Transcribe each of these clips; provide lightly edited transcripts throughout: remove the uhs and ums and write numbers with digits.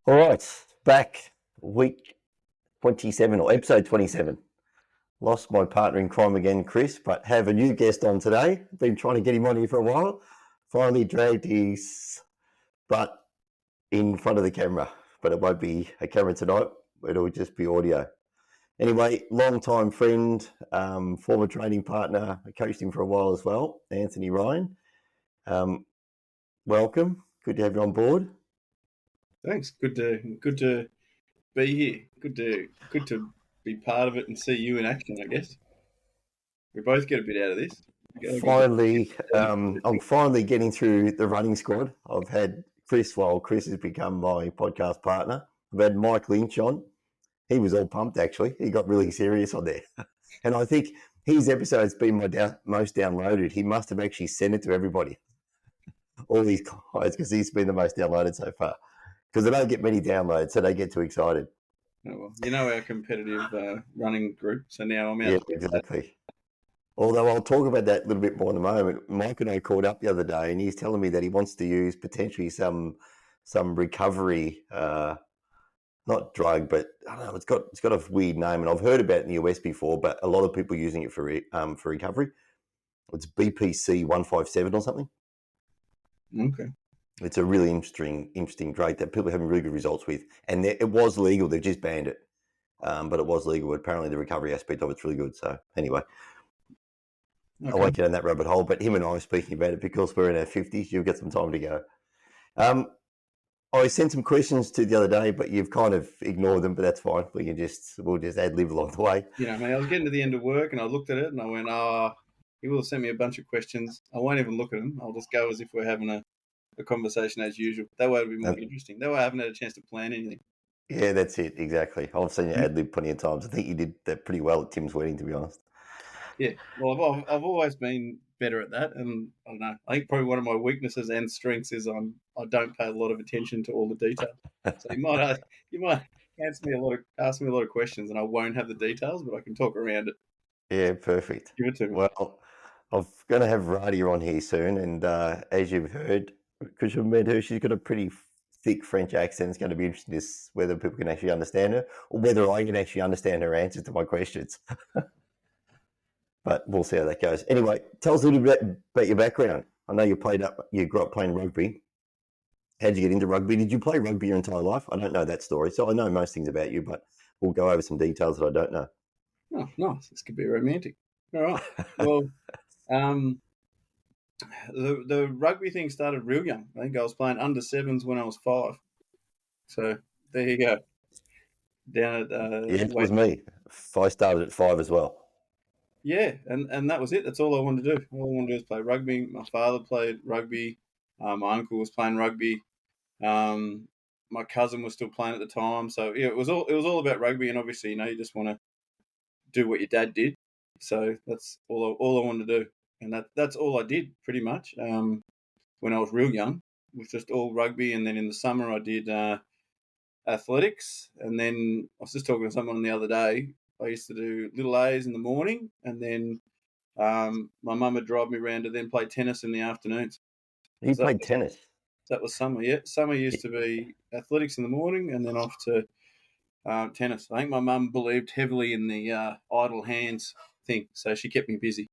All right, back week 27 or episode 27. Lost my partner in crime again, Chris, but have a new guest on today. Been trying to get him on here for a while. Finally dragged his butt in front of the camera, but it won't be a camera tonight. It'll just be audio. Anyway, long-time friend, former training partner. I coached him for a while as well, Anthony Ryan. Welcome. Good to have you on board. Thanks. Good to be here. Good to be part of it and see you in action. I guess we both get a bit out of this. Finally, I'm finally getting through the running squad. I've had Chris, Chris has become my podcast partner. I've had Mike Lynch on. He was all pumped, actually. He got really serious on there. And I think his episode's been my most downloaded. He must have actually sent it to everybody, all these guys, because he's been the most downloaded so far. Because they don't get many downloads, so they get too excited. Oh, well, you know our competitive running group, so now I'm out. Yeah, exactly. Although I'll talk about that a little bit more in a moment. Mike and I called up the other day, and he's telling me that he wants to use potentially some recovery, not drug, but I don't know. It's got a weird name, and I've heard about it in the US before, but a lot of people using it for recovery. It's BPC 157 or something. Okay. It's a really interesting drug that people are having really good results with, and it was legal. They've just banned it, but it was legal. Apparently, the recovery aspect of it's really good. So anyway. Okay. I won't get in that rabbit hole, but him and I are speaking about it because we're in our 50s. You've got some time to go. I sent some questions to the other day, but you've kind of ignored them, but that's fine. We'll just ad-lib along the way. You know, mate, I was getting to the end of work and I looked at it and I went, he will send me a bunch of questions. I won't even look at them. I'll just go as if we're having a conversation as usual. That way it'll be more interesting. That way I haven't had a chance to plan anything. Yeah, that's it. Exactly. I've seen you ad-lib plenty of times. I think you did that pretty well at Tim's wedding, to be honest. Yeah, well, I've always been better at that, and I don't know. I think probably one of my weaknesses and strengths is I don't pay a lot of attention to all the detail. So you might ask me a lot of questions, and I won't have the details, but I can talk around it. Yeah, perfect. Give it to me. Well, I'm going to have Radia on here soon, and as you've heard, because you've met her, she's got a pretty thick French accent. It's going to be interesting to whether people can actually understand her, or whether I can actually understand her answers to my questions. But we'll see how that goes. Anyway, tell us a little bit about your background. I know you grew up playing rugby. How'd you get into rugby? Did you play rugby your entire life? I don't know that story, so I know most things about you, but we'll go over some details that I don't know. Oh, nice. This could be romantic. All right. Well, the rugby thing started real young. I think I was playing under sevens when I was 5. So there you go. Down at yeah, it was me. I started at 5 as well. Yeah, and that was it. That's all I wanted to do. All I wanted to do was play rugby. My father played rugby. My uncle was playing rugby. My cousin was still playing at the time. So yeah, it was all about rugby. And obviously, you just want to do what your dad did. So that's all I wanted to do, and that's all I did pretty much. When I was real young, it was just all rugby. And then in the summer, I did athletics. And then I was just talking to someone the other day. I used to do little A's in the morning, and then my mum would drive me around to then play tennis in the afternoons. You played tennis? That was summer, yeah. Summer used to be athletics in the morning and then off to tennis. I think my mum believed heavily in the idle hands thing, so she kept me busy.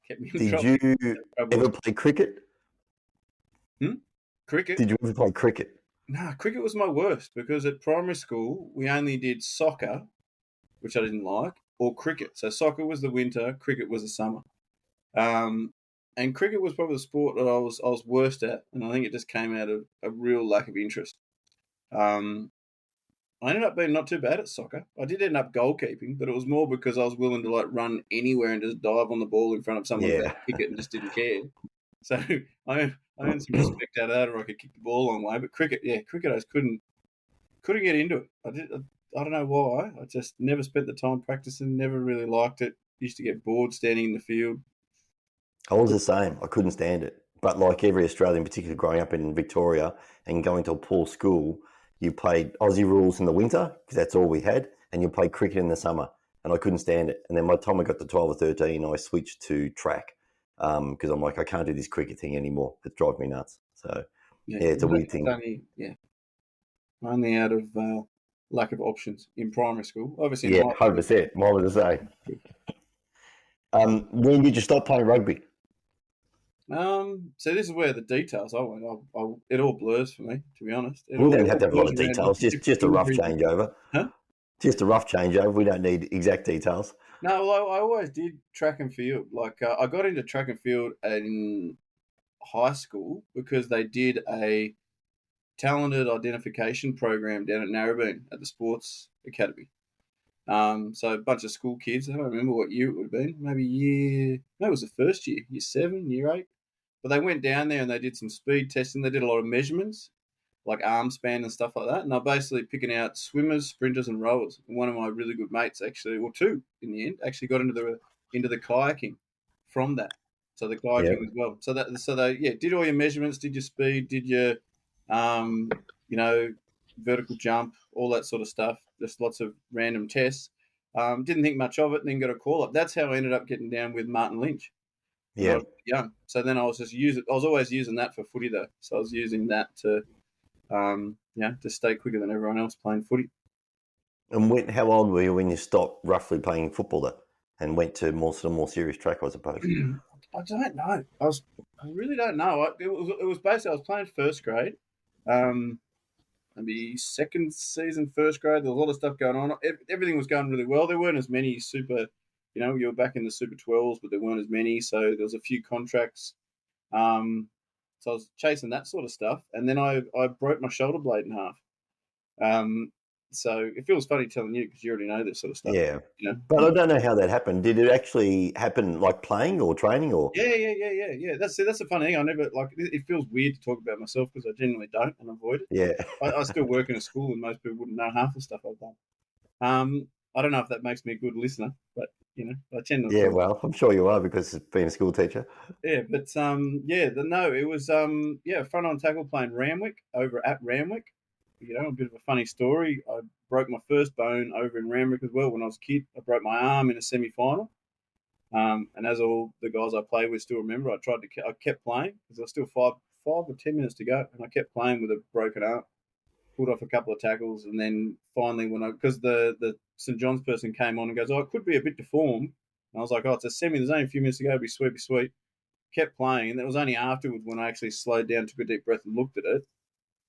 Did you ever play cricket? Cricket? Did you ever play cricket? No, cricket was my worst because at primary school we only did soccer, which I didn't like, or cricket. So soccer was the winter, cricket was the summer. And cricket was probably the sport that I was worst at, and I think it just came out of a real lack of interest. I ended up being not too bad at soccer. I did end up goalkeeping, but it was more because I was willing to run anywhere and just dive on the ball in front of someone and kick it and just didn't care. So I earned some respect out of that, or I could kick the ball a long way. But cricket, I just couldn't get into it. I don't know why. I just never spent the time practicing, never really liked it. Used to get bored standing in the field. I was the same. I couldn't stand it. But like every Australian, particularly growing up in Victoria and going to a poor school, you played Aussie rules in the winter because that's all we had, and you played cricket in the summer, and I couldn't stand it. And then by the time I got to 12 or 13, I switched to track because I'm like, I can't do this cricket thing anymore. It drives me nuts. So, yeah it's a weird thing. only out of lack of options in primary school. Obviously, in Yeah, high school. 100%. Mine was the same. When did you stop playing rugby? So this is where the details I went. It all blurs for me, to be honest. We don't It have all to have a lot blurs of around details. different Just a rough injuries. changeover. Huh? Just a rough changeover. We don't need exact details. No, well, I always did track and field. Like I got into track and field in high school because they did a talented identification program down at Narrabeen at the Sports Academy. So a bunch of school kids. I don't remember what year it would have been. No, it was the first year, year 7, year 8. But they went down there and they did some speed testing. They did a lot of measurements, like arm span and stuff like that. And they're basically picking out swimmers, sprinters, and rowers. And one of my really good mates, actually, or two in the end, actually got into the kayaking from that. So the Yeah. kayaking as well. So they did all your measurements, did your speed, did your um, you know vertical jump, all that sort of stuff. Just lots of random tests. Didn't think much of it, and then got a call up. That's how I ended up getting down with Martin Lynch when I Yeah. was young. So then I was I was always using that for footy though. So I was using that to to stay quicker than everyone else playing footy. And how old were you when you stopped roughly playing football though, and went to more serious track, I suppose? I don't know. I really don't know. It was basically I was playing first grade. Um, Maybe second season, first grade. There was a lot of stuff going on. Everything was going really well. There weren't as many you were back in the Super 12s, but there weren't as many. So there was a few contracts. So I was chasing that sort of stuff. And then I broke my shoulder blade in half. Um, so it feels funny telling you because you already know this sort of stuff. Yeah. You know? But I don't know how that happened. Did it actually happen like playing or training or? Yeah. That's the funny thing. I never it feels weird to talk about myself because I genuinely don't and avoid it. Yeah. I still work in a school and most people wouldn't know half the stuff I've done. I don't know if that makes me a good listener, but I tend to. Yeah, well, I'm sure you are because of being a school teacher. Yeah, but it was front on tackle playing Ramwick over at Ramwick. A bit of a funny story. I broke my first bone over in Ramwick as well when I was a kid. I broke my arm in a semi-final. And as all the guys I played with still remember, I kept playing because there was still 5 or 10 minutes to go, and I kept playing with a broken arm. Pulled off a couple of tackles, and then finally, because the St John's person came on and goes, "Oh, it could be a bit deformed," and I was like, "Oh, it's a semi. There's only a few minutes to go. Be sweet." Kept playing, and it was only afterwards when I actually slowed down, took a deep breath, and looked at it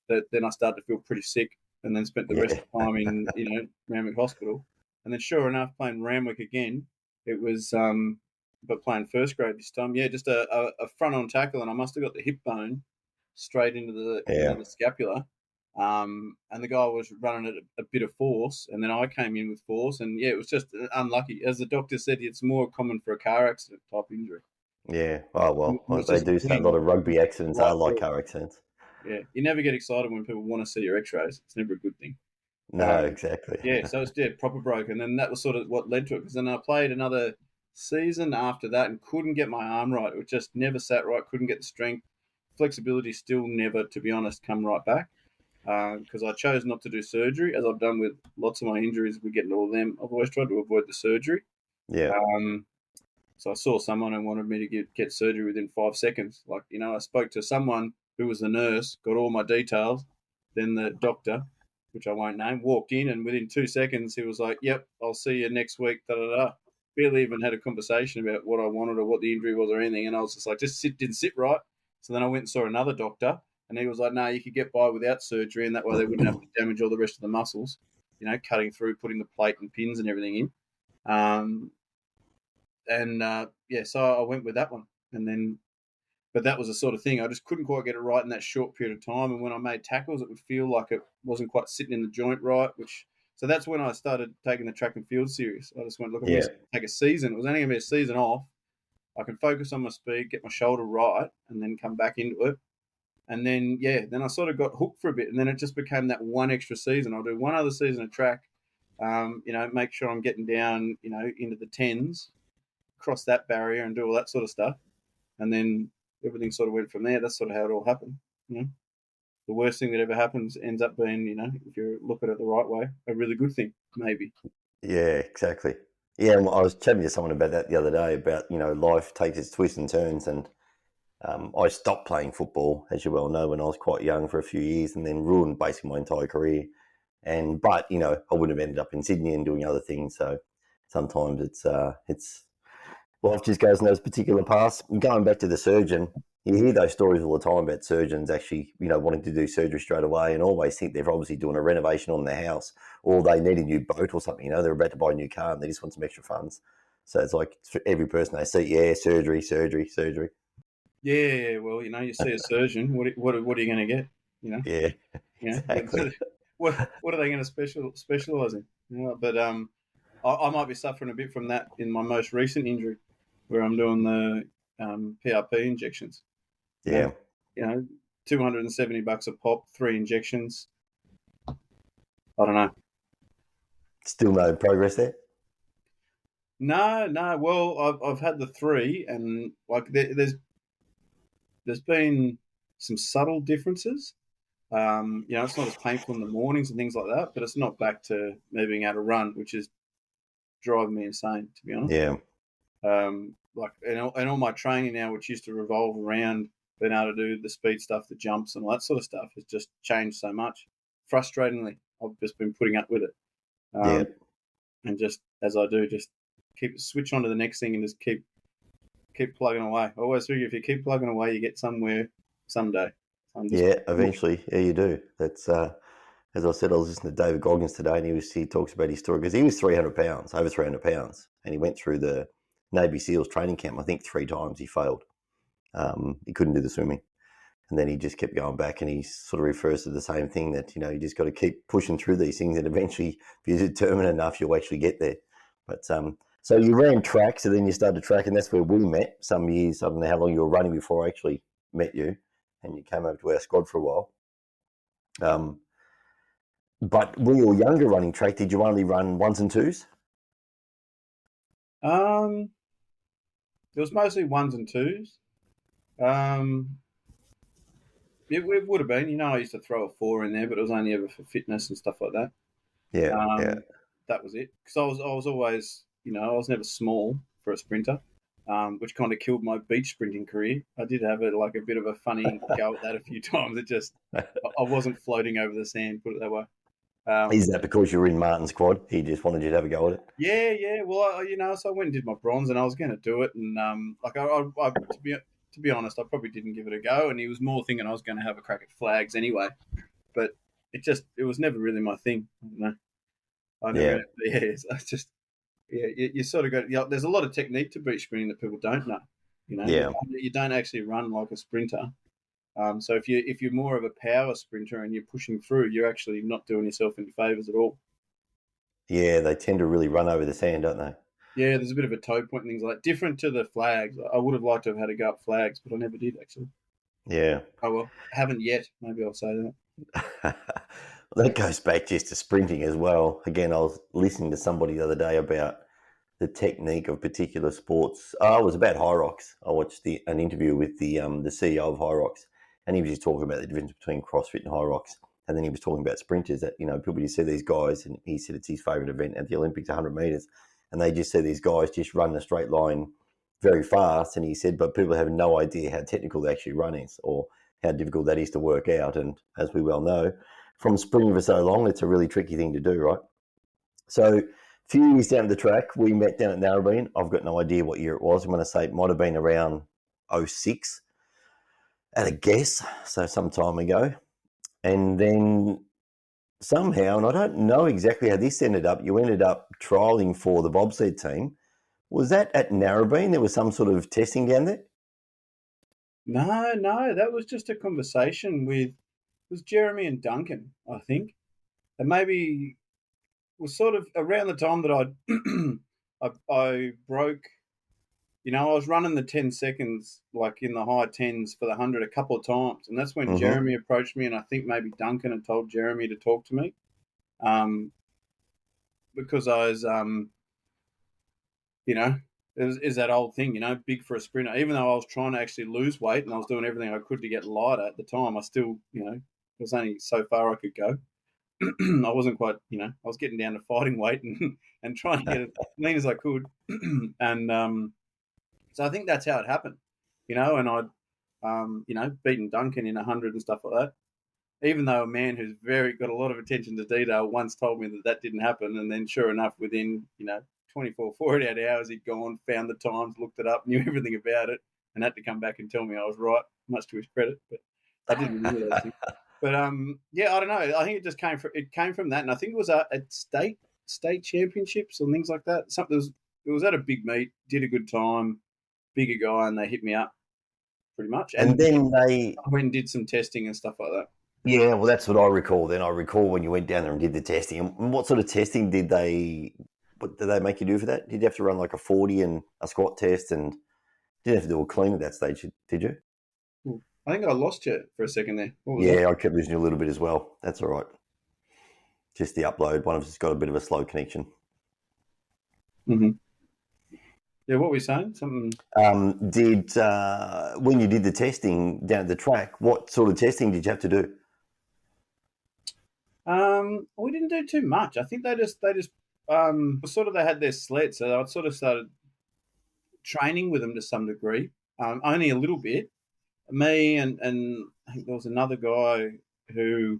that then I started to feel pretty sick, and then spent the rest of the time in Ramwick Hospital, and then sure enough, playing Ramwick again, it was but playing first grade this time, just a front on tackle, and I must have got the hip bone straight into the scapula. And the guy was running at a bit of force, and then I came in with force, and it was just unlucky. As the doctor said, it's more common for a car accident type injury. Yeah. Oh, well, they just do say a lot of rugby accidents are like car accidents. Yeah, you never get excited when people want to see your X-rays. It's never a good thing. No, exactly. Yeah, so it's proper broke, and then that was sort of what led to it. Because then I played another season after that and couldn't get my arm right. It just never sat right. Couldn't get the strength, flexibility. Still never, to be honest, come right back. Because I chose not to do surgery, as I've done with lots of my injuries. We get into all of them. I've always tried to avoid the surgery. Yeah. So I saw someone who wanted me to get surgery within 5 seconds. I spoke to someone who was the nurse, got all my details. Then the doctor, which I won't name, walked in, and within 2 seconds, he was like, "Yep, I'll see you next week." Da da da. Barely even had a conversation about what I wanted or what the injury was or anything, and I was just like, didn't sit right. So then I went and saw another doctor, and he was like, "No, you could get by without surgery, and that way they wouldn't have to damage all the rest of the muscles. Cutting through, putting the plate and pins and everything in." So I went with that one, but that was the sort of thing I just couldn't quite get it right in that short period of time. And when I made tackles, it would feel like it wasn't quite sitting in the joint right. So that's when I started taking the track and field serious. I just went, look, I'm going to take a season. It was only going to be a season off. I can focus on my speed, get my shoulder right, and then come back into it. And then I sort of got hooked for a bit, and then it just became that one extra season. I'll do one other season of track, make sure I'm getting down, into the tens, cross that barrier, and do all that sort of stuff, and then everything sort of went from there. That's sort of how it all happened. The worst thing that ever happens ends up being, if you look at it the right way, a really good thing, maybe. Yeah, exactly. Yeah, I was chatting to someone about that the other day about, life takes its twists and turns, and I stopped playing football, as you well know, when I was quite young for a few years, and then ruined basically my entire career. But I would have ended up in Sydney and doing other things. So sometimes it's life just goes in those particular paths. Going back to the surgeon, you hear those stories all the time about surgeons actually, wanting to do surgery straight away, and always think they're obviously doing a renovation on their house, or they need a new boat or something. They're about to buy a new car and they just want some extra funds. So it's like for every person they see, yeah, surgery, surgery, surgery. Yeah, well, you see a surgeon. What are you going to get? Yeah, You know, exactly. what are they going to specialize in? But I might be suffering a bit from that in my most recent injury, where I'm doing the PRP injections. You know, Yeah, $270 a pop, 3 injections. I don't know. still no progress there. No, no. Well, I've had the three, and like there's been some subtle differences. It's not as painful in the mornings and things like that, but it's not back to me being able to run, which is driving me insane, to be honest. Yeah, And all my training now, which used to revolve around being able to do the speed stuff, the jumps, and all that sort of stuff, has just changed so much. Frustratingly, I've just been putting up with it, yeah, and just as I do, just keep switch on to the next thing and just keep plugging away. I always figure if you keep plugging away, you get somewhere someday. I'm just yeah. Eventually, yeah, you do. That's as I said. I was listening to David Goggins today, and he talks about his story because he was 300 pounds, over 300 pounds, and he went through the Navy SEALs training camp. I think 3 times he failed. He couldn't do the swimming. And then he just kept going back, and he sort of refers to the same thing that, you just got to keep pushing through these things, and eventually, if you're determined enough, you'll actually get there. But so you ran track, so then you started track, and that's where we met some years. I don't know how long you were running before I actually met you, and you came over to our squad for a while. But when you were younger running track, did you only run ones and twos? um, it was mostly ones and twos. Um, it would have been, I used to throw a four in there, but it was only ever for fitness and stuff like that. Yeah, yeah, That was it. Because I was always, I was never small for a sprinter, which kind of killed my beach sprinting career. I did have a bit of a funny go at that a few times. I wasn't floating over the sand, put it that way. Is that because you were in Martin's squad? He just wanted you to have a go at it? Yeah, yeah. Well, so I went and did my bronze, and I was going to do it, and to be honest, I probably didn't give it a go, and he was more thinking I was going to have a crack at flags anyway. But it was never really my thing. I never, Yeah, yeah. It's just, yeah. You sort of got, there's a lot of technique to beach sprinting that people don't know. yeah. You don't actually run like a sprinter. So if you're more of a power sprinter and you're pushing through, you're actually not doing yourself any favors at all. Yeah, they tend to really run over the sand, don't they? Yeah, there's a bit of a toe point and things like that. Different to the flags. I would have liked to have had a go at flags, but I never did actually. Yeah. Oh well, haven't yet. Maybe I'll say that. That goes back just to sprinting as well. Again, I was listening to somebody the other day about the technique of particular sports. Oh, it was about Hyrox. I watched an interview with the CEO of Hyrox, and he was just talking about the difference between CrossFit and Hyrox. And then he was talking about sprinters that, people just see these guys, and he said it's his favourite event at the Olympics, 100 metres, and they just see these guys just run a straight line very fast. And he said, but people have no idea how technical the actually run is, or how difficult that is to work out. And as we well know, from sprinting for so long, it's a really tricky thing to do, right? So a few years down the track, we met down at Narrabeen. I've got no idea what year it was. I'm going to say it might have been around '06 at a guess, so some time ago. And then somehow, and I don't know exactly how this ended up, you ended up trialling for the bobsled team. Was that at Narrabeen? There was some sort of testing down there? No, no, that was just a conversation with it was Jeremy and Duncan, I think, and maybe it was sort of around the time that I broke. I was running the 10 seconds, like in the high tens for the 100 a couple of times. And that's when Mm-hmm. Jeremy approached me. And I think maybe Duncan had told Jeremy to talk to me because I was, is that old thing, big for a sprinter. Even though I was trying to actually lose weight and I was doing everything I could to get lighter at the time, I still, it was only so far I could go. I wasn't quite, I was getting down to fighting weight and trying to get as lean as I could. And, so I think that's how it happened, and beating Duncan in 100 and stuff like that. Even though a man who's got a lot of attention to detail once told me that didn't happen, and then sure enough, within 24, 48 hours, he'd gone, found the times, looked it up, knew everything about it, and had to come back and tell me I was right, much to his credit. But I didn't remember those things. But I don't know. I think it just came from that, and I think it was at state championships and things like that. It was at a big meet, did a good time, bigger guy, and they hit me up pretty much. And then I went and did some testing and stuff like that. Yeah, well, that's what I recall. Then I recall when you went down there and did the testing. And what sort of testing did they make you do for that? Did you have to run like a 40 and a squat test, and didn't have to do a clean at that stage, did you? I think I lost you for a second there. Yeah, I kept losing you a little bit as well. That's all right. Just the upload. One of us has got a bit of a slow connection. Mm-hmm. Yeah, what were you saying? Something. When you did the testing down at the track, what sort of testing did you have to do? We didn't do too much. I think they just they had their sled, so I sort of started training with them to some degree, only a little bit. Me and I think there was another guy who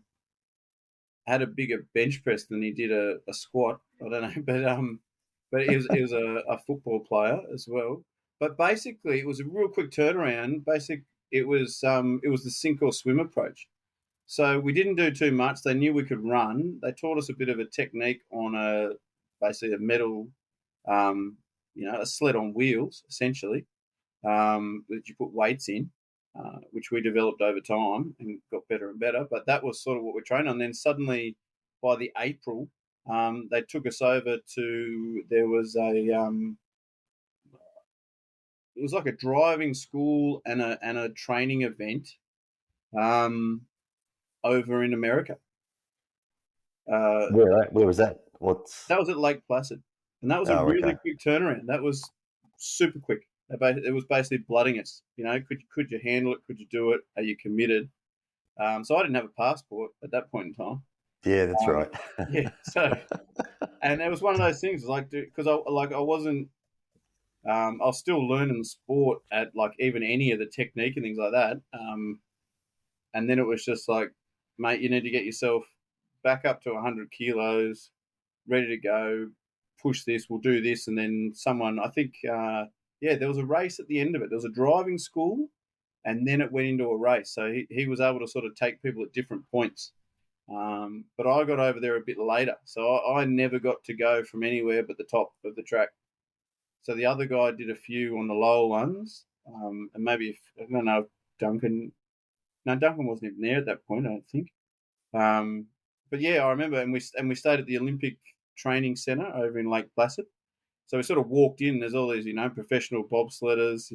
had a bigger bench press than he did a squat. I don't know, but he was a football player as well. But basically, it was a real quick turnaround. It was the sink or swim approach. So we didn't do too much. They knew we could run. They taught us a bit of a technique on basically a metal, a sled on wheels, essentially, that you put weights in, which we developed over time and got better and better. But that was sort of what we're training on. Then suddenly, by the April, they took us over to, there was it was like a driving school and a training event over in America. Where was that? That was at Lake Placid, and that was a really quick turnaround. That was super quick. It was basically blooding us. Could you handle it? Could you do it? Are you committed? So I didn't have a passport at that point in time. Yeah, that's right. Yeah. So, and it was one of those things, like, because I wasn't. I was still learning the sport at like even any of the technique and things like that. And then it was just like, mate, you need to get yourself back up to 100 kilos, ready to go, push this, we'll do this. And then someone, I think, there was a race at the end of it. There was a driving school, and then it went into a race. So he was able to sort of take people at different points. But I got over there a bit later. So I never got to go from anywhere but the top of the track. So the other guy did a few on the lower ones. And maybe, I don't know, Duncan wasn't even there at that point, I don't think. But yeah, I remember, and we stayed at the Olympic Training Centre over in Lake Placid. So we sort of walked in. There's all these, professional bobsledders,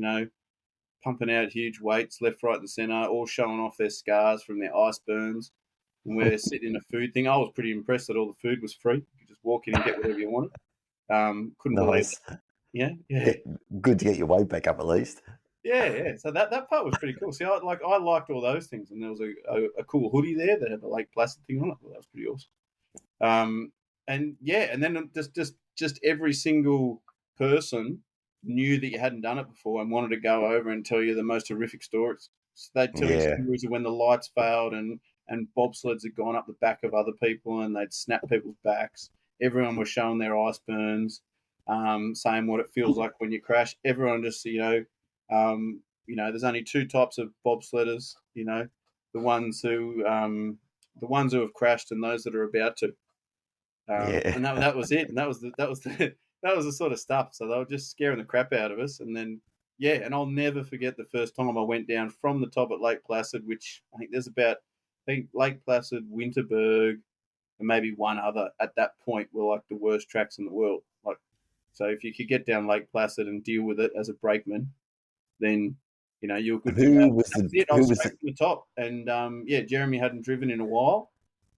pumping out huge weights left, right, and centre, all showing off their scars from their ice burns. And we're sitting in a food thing. I was pretty impressed that all the food was free. You could just walk in and get whatever you wanted. Couldn't believe it. Yeah. Good to get your weight back up at least. Yeah. So that part was pretty cool. See, I liked all those things, and there was a cool hoodie there that had the Lake Placid thing on it. Well, that was pretty awesome. And then just every single person knew that you hadn't done it before and wanted to go over and tell you the most horrific stories. So they'd tell you stories of when the lights failed and bobsleds had gone up the back of other people and they'd snapped people's backs. Everyone was showing their ice burns, saying what it feels like when you crash. Everyone just, there's only two types of bobsledders, the ones who have crashed and those that are about to. And that was it. And that was the sort of stuff. So they were just scaring the crap out of us. And then, and I'll never forget the first time I went down from the top at Lake Placid, which I think Lake Placid, Winterberg, and maybe one other at that point were like the worst tracks in the world. Like, so if you could get down Lake Placid and deal with it as a brakeman, then you were good. Who was from the top? And Jeremy hadn't driven in a while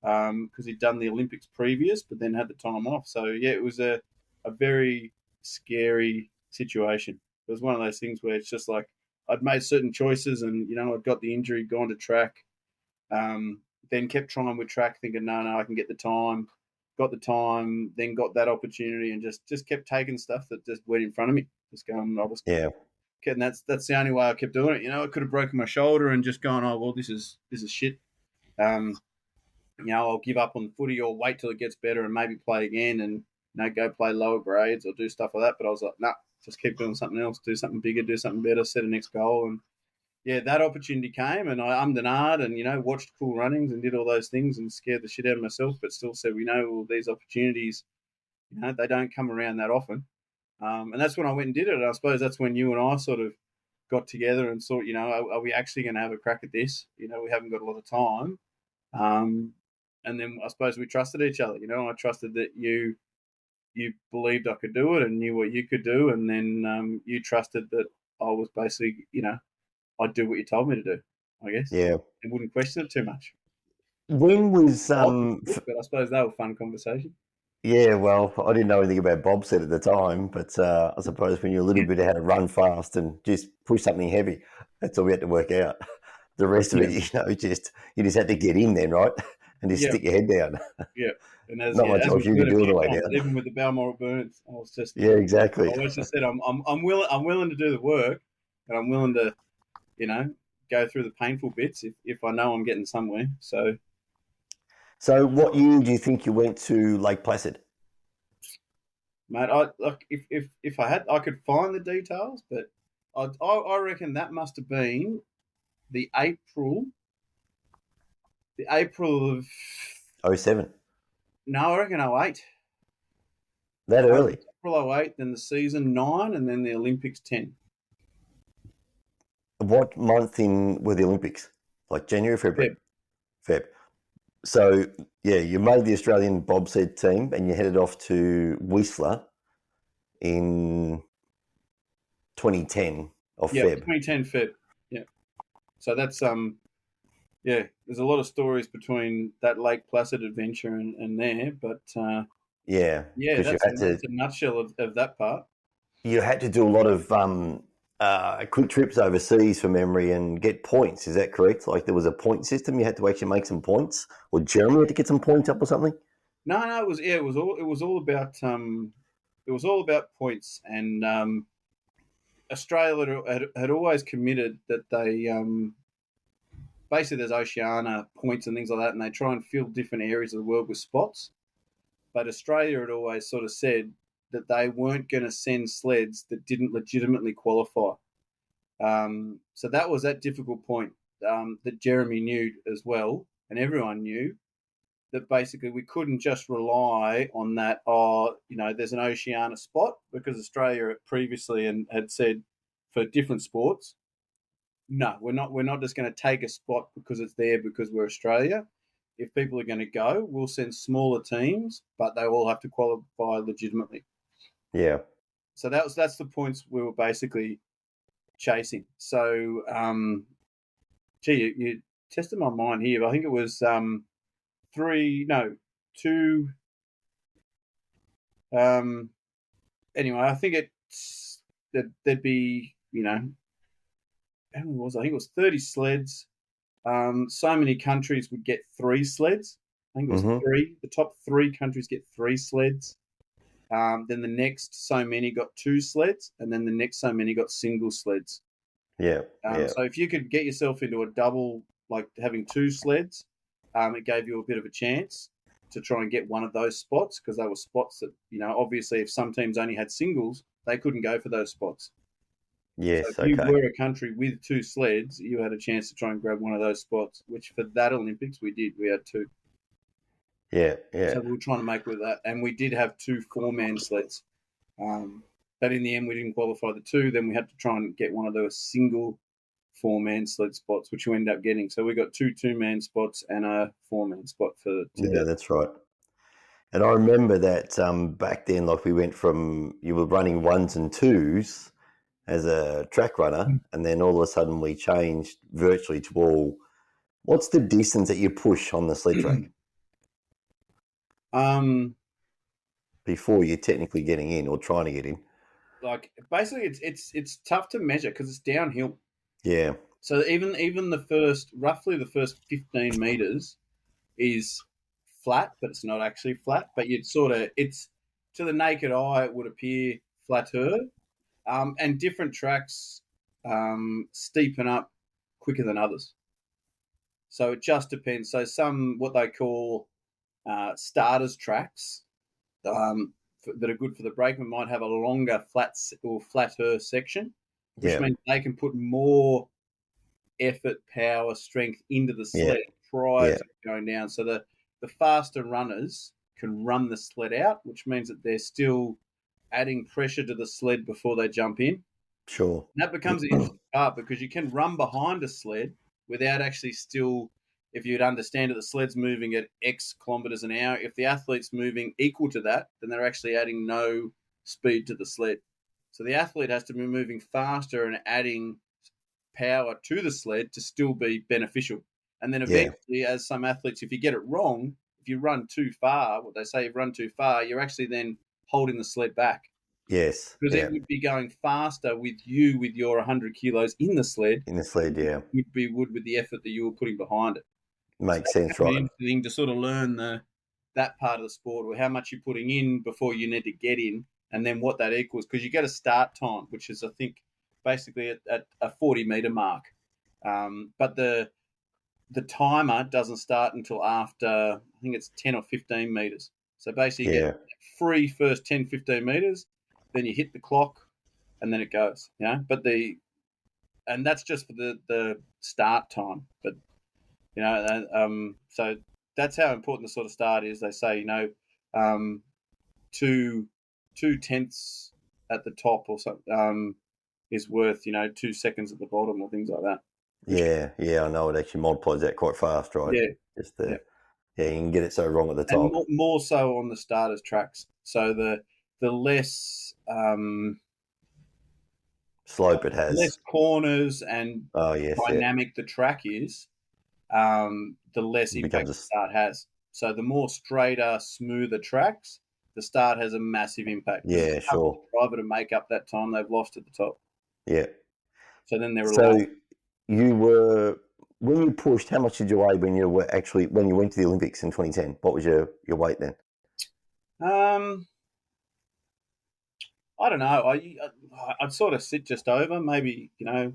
because he'd done the Olympics previous, but then had the time off. So it was a very scary situation. It was one of those things where it's just like I'd made certain choices, and I'd got the injury, gone to track. Then kept trying with track, thinking, no, I can get the time. Got the time, then got that opportunity, and just kept taking stuff that just went in front of me. Just going, and that's the only way I kept doing it. I could have broken my shoulder and just gone, oh well, this is shit. I'll give up on the footy or wait till it gets better and maybe play again and go play lower grades or do stuff like that. But I was like, nah, just keep doing something else, do something bigger, do something better, set a next goal. And yeah, that opportunity came and I ummed and ahed and, watched cool runnings and did all those things and scared the shit out of myself, but still said, well, these opportunities, they don't come around that often. And that's when I went and did it. And I suppose that's when you and I sort of got together and thought, are we actually going to have a crack at this? We haven't got a lot of time. And then I suppose we trusted each other. I trusted that you believed I could do it and knew what you could do. And then you trusted that I was basically, I'd do what you told me to do, I guess. Yeah. And wouldn't question it too much. When was But I suppose they were fun conversations. Yeah, well, I didn't know anything about bobsled at the time, but I suppose when you're a little bit how to run fast and just push something heavy, that's all we had to work out. The rest of it, you just had to get in then, right, and just stick your head down. Yeah, and not much else you could do all the way down. Even with the Balmoral Burns, I was just exactly. I always just said I'm willing to do the work, and I'm willing to go through the painful bits if I know I'm getting somewhere. So what year do you think you went to Lake Placid? Mate, if I had, I could find the details, but I reckon that must have been the April of 07. No, I reckon 08. That early? April 08, then the season 9, and then the Olympics 10. What month were the Olympics? Like January, February? Feb. So, yeah, you made the Australian bobsled team and you headed off to Whistler in 2010 of Feb. 2010 Feb. Yeah. So that's, there's a lot of stories between that Lake Placid adventure and there, but that's a nutshell of that part. You had to do a lot of quick trips overseas from memory and get points. Is that correct? Like there was a point system. You had to actually make some points, or Jeremy had to get some points up or something. No, it was all about points, and Australia had always committed that they basically there's Oceania points and things like that, and they try and fill different areas of the world with spots. But Australia had always sort of said that they weren't going to send sleds that didn't legitimately qualify. So that was that difficult point that Jeremy knew as well, and everyone knew that basically we couldn't just rely on that, there's an Oceania spot, because Australia previously had said for different sports, no, we're not just going to take a spot because it's there because we're Australia. If people are going to go, we'll send smaller teams, but they all have to qualify legitimately. Yeah. So that's the points we were basically chasing. So, you tested my mind here. I think it was 2. Anyway, I think there'd be, how many was I think it was 30 sleds. So many countries would get 3 sleds. I think it was 3. The top 3 countries get 3 sleds. Then the next so many got 2 sleds, and then the next so many got single sleds. Yeah. So if you could get yourself into a double, like having 2 sleds, it gave you a bit of a chance to try and get one of those spots, because they were spots that, obviously if some teams only had singles, they couldn't go for those spots. Yes, so if you were a country with 2 sleds, you had a chance to try and grab one of those spots, which for that Olympics we did. We had 2. Yeah. So we were trying to make with that, and we did have 2 4-man sleds. But in the end, we didn't qualify the 2. Then we had to try and get one of those single 4-man sled spots, which we ended up getting. So we got 2 2-man spots and a 4-man spot for 2000. Yeah, that's right. And I remember that back then, like we went from, you were running 1s and 2s as a track runner, and then all of a sudden we changed virtually to all. What's the distance that you push on the sled track? Before you're technically getting in or trying to get in. Like basically, it's tough to measure because it's downhill. Yeah. So even roughly the first 15 meters is flat, but it's not actually flat. But it's to the naked eye, it would appear flatter. And different tracks steepen up quicker than others. So it just depends. So some what they call starters tracks that are good for the brakeman might have a longer flatter section, which Yeah. means they can put more effort, power, strength into the Yeah. sled prior Yeah. to going down. So the faster runners can run the sled out, which means that they're still adding pressure to the sled before they jump in. Sure. And that becomes an interesting part because you can run behind a sled without actually still, if you'd understand it, the sled's moving at X kilometers an hour. If the athlete's moving equal to that, then they're actually adding no speed to the sled. So the athlete has to be moving faster and adding power to the sled to still be beneficial. And then Yeah. eventually, as some athletes, if you get it wrong, if you run too far, what they say, you've run too far, you're actually then holding the sled back Yes. because Yeah. it would be going faster with you with your 100 kilos in the sled In the sled, yeah. would with the effort that you were putting behind it. So Makes that's sense, an right? interesting to sort of learn that part of the sport, or how much you're putting in before you need to get in, and then what that equals, because you get a start time, which is I think basically at a 40-meter mark, but the timer doesn't start until after I think it's 10 or 15 meters. So basically, you Yeah. get free first 10, 15 meters, then you hit the clock, and then it goes. And that's just for the start time. But so that's how important the sort of start is. They say um, two tenths at the top or something is worth 2 seconds at the bottom or things like that. Yeah. Yeah. I know it actually multiplies that quite fast, right? Yeah, Just yeah. yeah, you can get it so wrong at the And top. more so on the starters tracks. So the Slope it has. less corners and Oh yes, yeah. dynamic the track is, the less It impact becomes the start has. So the more straighter, smoother tracks, the start has a massive impact because it's yeah, up to sure. the driver to make up that time they've lost at the top. Yeah. So then they're So relying. you were when you pushed, how much did you weigh when you went to the Olympics in 2010? What was your weight then? I don't know. I'd sort of sit just over. Maybe I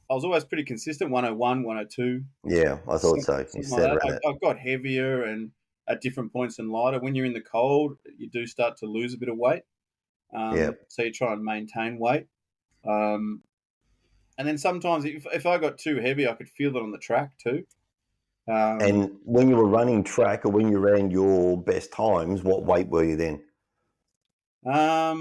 was always pretty consistent. 101, 102. Yeah, I thought so. You Something said like around that. that. I got heavier and at different points and lighter. When you're in the cold, you do start to lose a bit of weight. Yeah. So you try and maintain weight. Um, and then sometimes if I got too heavy, I could feel it on the track too. And when you were running track or when you ran your best times, what weight were you then? I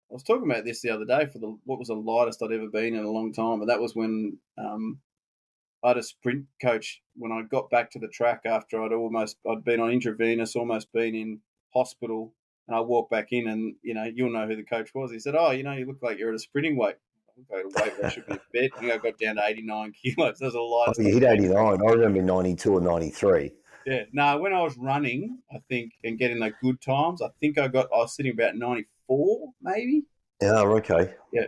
was talking about this the other day for what was the lightest I'd ever been in a long time, but that was when I had a sprint coach when I got back to the track after I'd been on intravenous, almost been in hospital, and I walked back in, and you'll know who the coach was. He said, "Oh, you look like you're at a sprinting weight." I think I had a weight where I should be a bit. I think I got down to 89 kilos. That was the Oh, lightest you I've hit been. 89. I remember 92 or 93. Yeah. No, when I was running, I think, and getting the good times, I think I was sitting about 94, maybe. Yeah, okay. Yeah.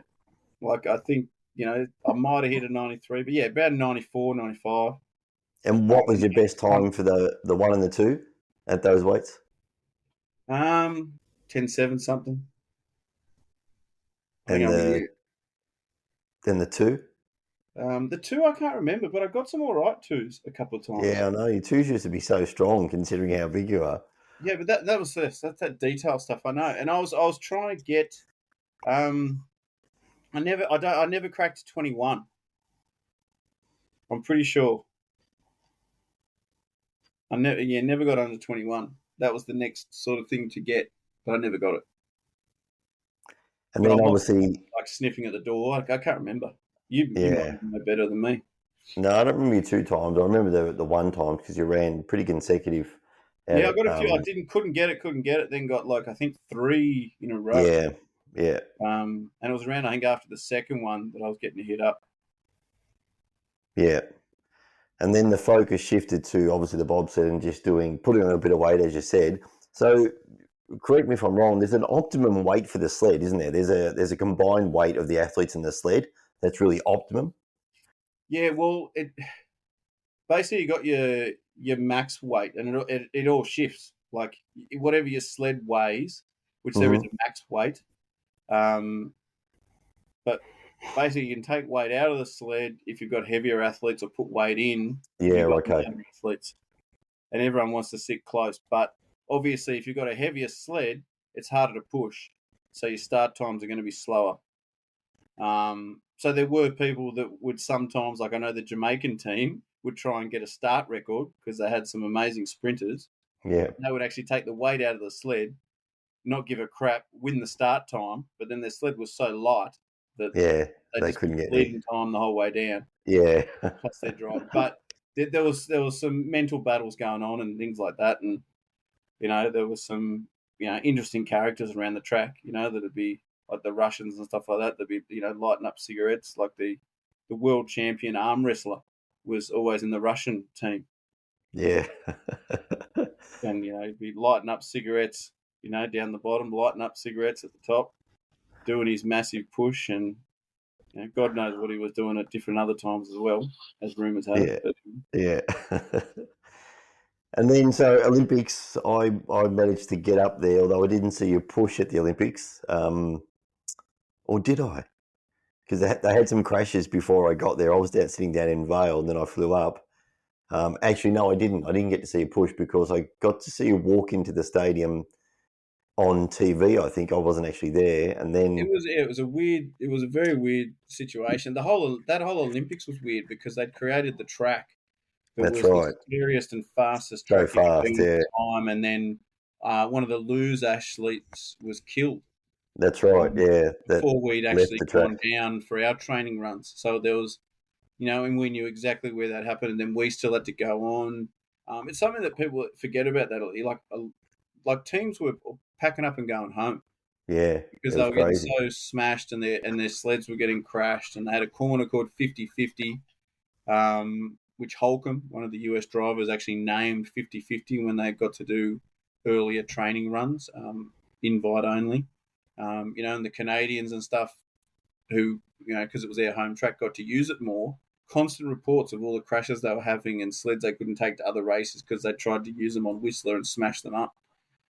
Like, I think, I might have hit a 93, but yeah, about 94, 95. And what was your best time for the one and the two at those weights? 10.7 something. I think And I'm here. then the two? The two I can't remember, but I got some all right twos a couple of times. Yeah, I know. Your twos used to be so strong considering how big you are. Yeah, but that was this. That's that detail stuff I know. And I was trying to get. I never cracked 21. I'm pretty sure. I never got under 21. That was the next sort of thing to get, but I never got it. And But I then was obviously, like sniffing at the door. I can't remember. You yeah. might know better than me. No, I don't remember you two times. I remember the one time because you ran pretty consecutive. Yeah, I got a few. I couldn't get it. Then got like I think 3 in a row. Yeah, yeah. And it was around I think after the second one that I was getting hit up. Yeah. And then the focus shifted to obviously the bobsled and just putting on a bit of weight, as you said. So correct me if I'm wrong, there's an optimum weight for the sled, isn't there? There's a combined weight of the athletes in the sled that's really optimum. Yeah, well, it basically you got your max weight, and it all shifts. Like whatever your sled weighs, which there is a max weight. But basically you can take weight out of the sled if you've got heavier athletes, or put weight in if Yeah, you've got okay. lighter athletes. And everyone wants to sit close. But obviously, if you've got a heavier sled, it's harder to push. So your start times are going to be slower. So there were people that would sometimes, like I know the Jamaican team, would try and get a start record because they had some amazing sprinters. Yeah, They would actually take the weight out of the sled, not give a crap, win the start time, but then their sled was so light that yeah. they They just couldn't get there. leading time the whole way down, Yeah. plus their drive. But there was some mental battles going on and things like that, and there was some interesting characters around the track, that'd be like the Russians and stuff like that. That'd be lighting up cigarettes, like the world champion arm wrestler was always in the Russian team, Yeah. and he'd be lighting up cigarettes, down the bottom, lighting up cigarettes at the top, doing his massive push, and God knows what he was doing at different other times as well, as rumours have Yeah. it. But, Yeah. And then, so Olympics, I managed to get up there, although I didn't see you push at the Olympics. Or did I? Because they had some crashes before I got there. I was sitting down in Vale, and then I flew up. Actually, no, I didn't. I didn't get to see you push because I got to see you walk into the stadium on TV. I think I wasn't actually there, and then it was a very weird situation. That whole Olympics was weird because they'd created the track that that's was the right, scariest and fastest so track you've fast. been at Yeah, the time, and then one of the lose athletes was killed that's right. um, Yeah, that before we'd left actually the track. gone down for our training runs. So there was, and we knew exactly where that happened, and then we still had to go on. It's something that people forget about that. Like teams were packing up and going home Yeah, because it they was were getting crazy. so smashed, and their sleds were getting crashed, and they had a corner called 50-50, which Holcomb, one of the US drivers, actually named 50-50 when they got to do earlier training runs, invite only. And the Canadians and stuff who, because it was their home track, got to use it more. Constant reports of all the crashes they were having and sleds they couldn't take to other races because they tried to use them on Whistler and smash them up.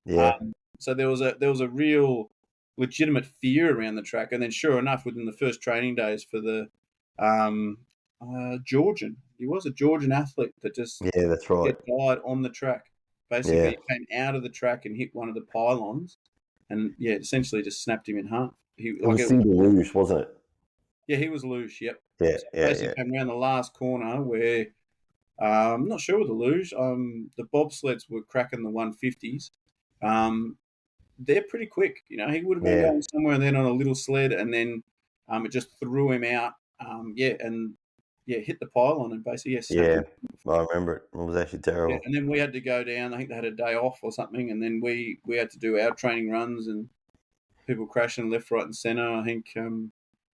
Yeah, So there was a real legitimate fear around the track, and then sure enough, within the first training days for the um, Georgian, he was a Georgian athlete that just yeah, that's right. died on the track. Basically, Yeah, he came out of the track and hit one of the pylons, and essentially just snapped him in half. it was single luge, wasn't it? Yeah, he was luge. Yep. Yeah, So yeah, basically, yeah, came around the last corner where I'm not sure with the luge. The bobsleds were cracking the 150s. They're pretty quick. He would have been yeah, going somewhere then on a little sled, and then it just threw him out. Hit the pylon and basically snapped yeah. him. I remember it. It was actually Yeah, terrible. and then we had to go down. I think they had a day off or something, and then we had to do our training runs, and people crashing left, right, and centre. I think, and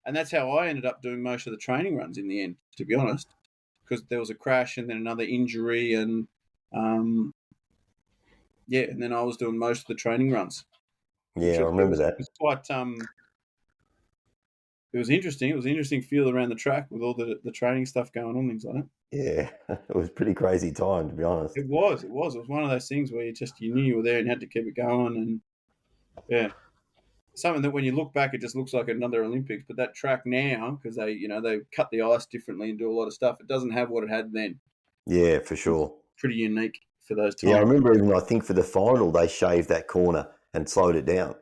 that's how I ended up doing most of the training runs in the end, to be honest, because there was a crash and then another injury, and um, and then I was doing most of the training runs, Yeah, which I it remember was, it that. was quite it was interesting. It was an interesting feel around the track with all the training stuff going on, things like that. Yeah, it was a pretty crazy time, to be honest. It was one of those things where you knew you were there and you had to keep it going, and yeah, something that when you look back, it just looks like another Olympics. But that track now, because they cut the ice differently and do a lot of stuff, it doesn't have what it had then. Yeah, for It's sure. pretty unique for those Yeah, I times. remember even, I think for the final, they shaved that corner and slowed it down.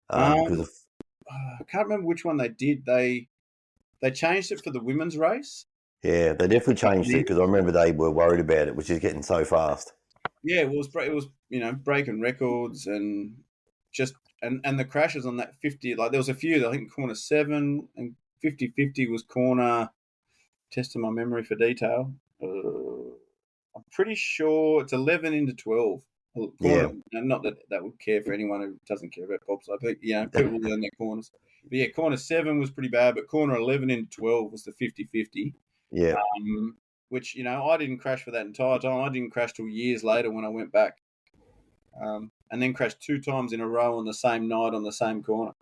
Because Um, of, I can't remember which one they did. They changed it for the women's race. yeah, they definitely changed it because I remember they were worried about it, which is getting so fast. Yeah, it was breaking records and just and the crashes on that 50, like there was a few. I think corner 7 and 50-50 was corner. Testing my memory for detail. I'm pretty sure it's 11 into 12. Yeah, Corner, not that that would care for anyone who doesn't care about bobsled, but people learn their corners. But yeah, corner 7 was pretty bad, but corner 11 into 12 was the 50-50. yeah, Um, which I didn't crash for that entire time. I didn't crash till years later when I went back, and then crashed 2 times in a row on the same night on the same corner.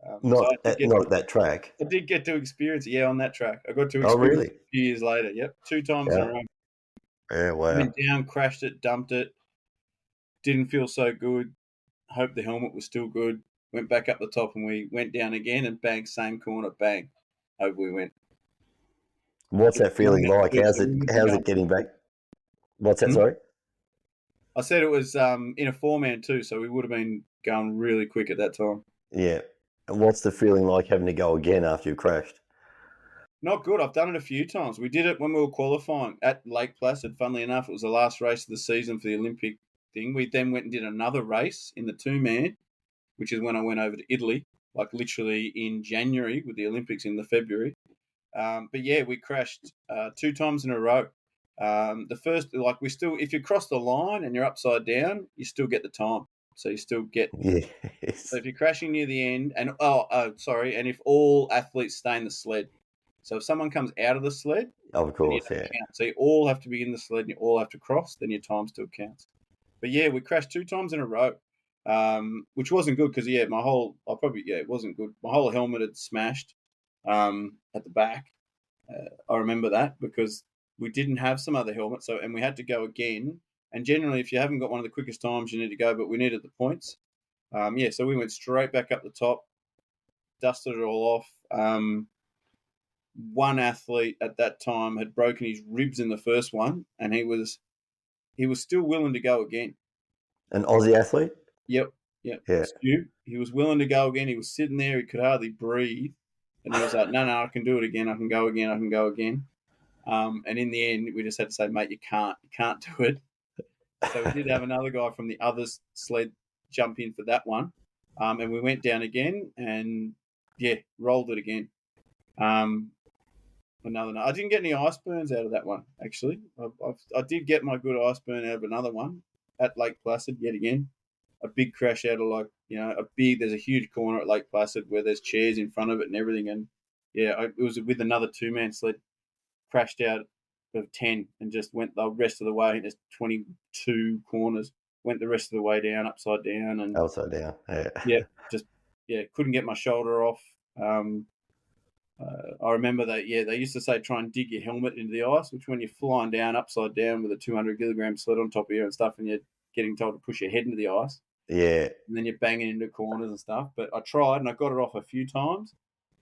So not at that track. I did get to experience it, on that track. I got to Oh, experience it really? a few years later. Yep, 2 times in a Yeah, row. yeah, wow. Went down, crashed it, dumped it. Didn't feel so good. Hope the helmet was still good. Went back up the top, and we went down again, and bang, same corner, bang. over we went. What's that feeling like? How's Yeah. it getting back? What's that? Hmm? Sorry. I said it was in a 4-man too, so we would have been going really quick at that time. Yeah. And what's the feeling like having to go again after you crashed? Not good. I've done it a few times. We did it when we were qualifying at Lake Placid. Funnily enough, it was the last race of the season for the Olympic thing. We then went and did another race in the 2-man, which is when I went over to Italy, like literally in January with the Olympics in the February. But yeah, we crashed 2 times in a row. The first, like we still, if you cross the line and you're upside down, you still get the time. So you still get. Yes. So if you're crashing near the end, and and if all athletes stay in the sled. So if someone comes out of the sled, Of then you course, don't yeah. count. So you all have to be in the sled and you all have to cross, then your time still counts. But yeah, we crashed 2 times in a row, which wasn't good because it wasn't good. My whole helmet had smashed at the back. I remember that because we didn't have some other helmet, and we had to go again. And generally, if you haven't got one of the quickest times, you need to go, but we needed the points. So we went straight back up the top, dusted it all off. One athlete at that time had broken his ribs in the first one, and he was still willing to go again. An Aussie athlete? Yep. Yeah. Stu, he was willing to go again. He was sitting there, he could hardly breathe, and he was like, "No, I can do it again. I can go again. I can go again." And in the end, we just had to say, "Mate, you can't do it." So we did have another guy from the other sled jump in for that one, and we went down again, and rolled it again. Another night. I didn't get any ice burns out of that one, actually. I did get my good ice burn out of another one at Lake Placid yet again. A big crash out of there's a huge corner at Lake Placid where there's chairs in front of it and everything. And it was with another 2-man sled, crashed out of 10 and just went the rest of the way. There's 22 corners, went the rest of the way down, upside down. And Upside down. Yeah. couldn't get my shoulder off. I remember that, they used to say try and dig your helmet into the ice, which when you're flying down upside down with a 200-kilogram sled on top of you and stuff, and you're getting told to push your head into the ice. Yeah. And then you're banging into corners and stuff. But I tried and I got it off a few times.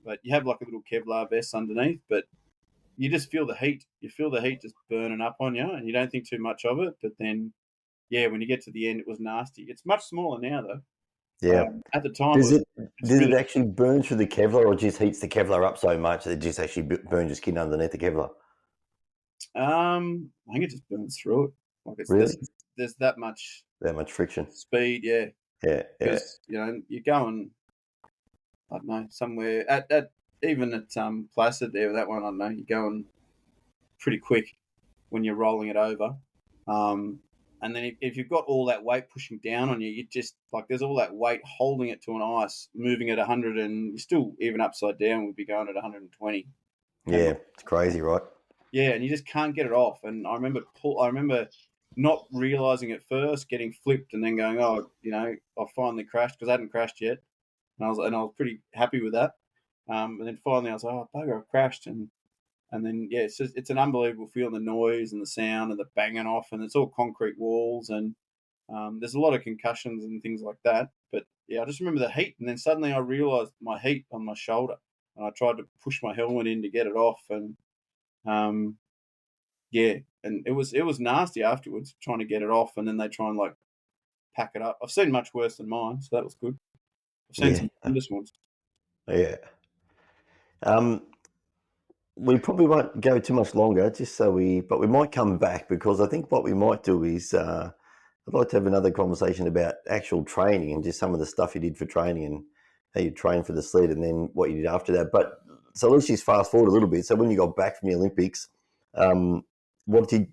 But you have like a little Kevlar vest underneath, but you just feel the heat. You feel the heat just burning up on you, and you don't think too much of it. But then, when you get to the end, it was nasty. It's much smaller now, though. Yeah. At the time, Does it actually burn through the Kevlar, or just heats the Kevlar up so much that it just actually burns your skin underneath the Kevlar? I think it just burns through it. Like Really? There's that much friction. speed, yeah. Yeah. Because you're going, I don't know, somewhere at even at Placid there, that one, I don't know, you're going pretty quick when you're rolling it over. And then if you've got all that weight pushing down on you, you just there's all that weight holding it to an ice, moving at 100, and you're still even upside down would be going at 120. Yeah, it's crazy, right? Yeah, and you just can't get it off. And I remember not realizing at first, getting flipped, and then going, I finally crashed because I hadn't crashed yet, and I was pretty happy with that. And then finally I was like, oh bugger, I crashed, and then it's an unbelievable feeling, the noise and the sound and the banging off, and it's all concrete walls, and there's a lot of concussions and things like that. But I just remember the heat, and then suddenly I realised my heat on my shoulder, and I tried to push my helmet in to get it off, and and it was nasty afterwards trying to get it off, and then they try and pack it up. I've seen much worse than mine, so that was good. I've seen some horrendous ones. Yeah. We probably won't go too much longer, but we might come back, because I think what we might do is I'd like to have another conversation about actual training and just some of the stuff you did for training and how you trained for the sled, and then what you did after that. But so let's just fast forward a little bit. So when you got back from the Olympics, what did